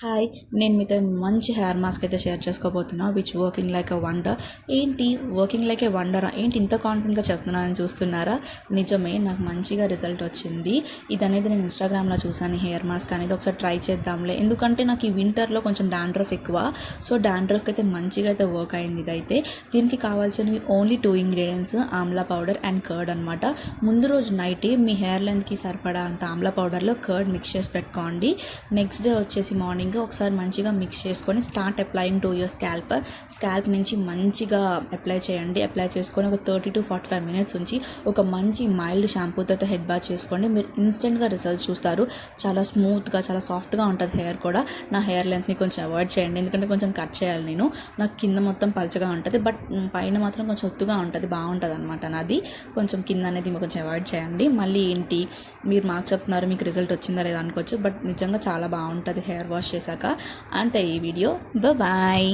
Hi, నేను మీతో మంచి హెయిర్ మాస్క్ అయితే షేర్ చేసుకోబోతున్నా which working like a wonder. ఏంటి వర్కింగ్ లైక్ ఎ వండరా? ఏంటి ఇంత కాన్ఫిడెంట్గా చెప్తున్నానని చూస్తున్నారా? నిజమే, నాకు మంచిగా రిజల్ట్ వచ్చింది. ఇది అనేది నేను ఇన్స్టాగ్రామ్లో చూసాను. హెయిర్ మాస్క్ అనేది ఒకసారి ట్రై చేద్దాంలే, ఎందుకంటే నాకు ఈ వింటర్లో కొంచెం డాండ్రఫ్ ఎక్కువ. సో డాండ్రఫ్కి అయితే మంచిగా అయితే వర్క్ అయింది. ఇదైతే దీనికి కావాల్సినవి only 2 ingredients, Amla powder and curd అనమాట. ముందు రోజు నైటే మీ హెయిర్ లెంత్కి సరిపడా అంత ఆమ్లా పౌడర్లో కర్డ్ మిక్స్ చేసి పెట్టుకోండి. నెక్స్ట్ డే వచ్చేసి మార్నింగ్ ఒకసారి మంచిగా మిక్స్ చేసుకొని start applying to your scalp నుంచి మంచిగా అప్లై చేయండి. అప్లై చేసుకొని ఒక 30 to 45 minutes ఉంచి ఒక మంచి మైల్డ్ షాంపూతో అయితే హెడ్ బాత్ చేసుకోండి. మీరు ఇన్స్టెంట్గా రిజల్ట్స్ చూస్తారు. చాలా స్మూత్గా, చాలా సాఫ్ట్గా ఉంటుంది హెయిర్ కూడా. నా హెయిర్ లెంత్ని కొంచెం అవాయిడ్ చేయండి, ఎందుకంటే కొంచెం కట్ చేయాలి నేను. నాకు కింద మొత్తం పలచగా ఉంటుంది, బట్ పైన మాత్రం కొంచెం ఒత్తుగా ఉంటుంది, బాగుంటుంది అనమాట. నాది కొంచెం కింద అనేది కొంచెం అవాయిడ్ చేయండి. మళ్ళీ ఏంటి మీరు మాకు చెప్తున్నారు మీకు రిజల్ట్ వచ్చిందా లేదా అనుకోవచ్చు, బట్ నిజంగా చాలా బాగుంటుంది హెయిర్ వాష్ చేశాక. అంతే ఈ వీడియో. బాయ్.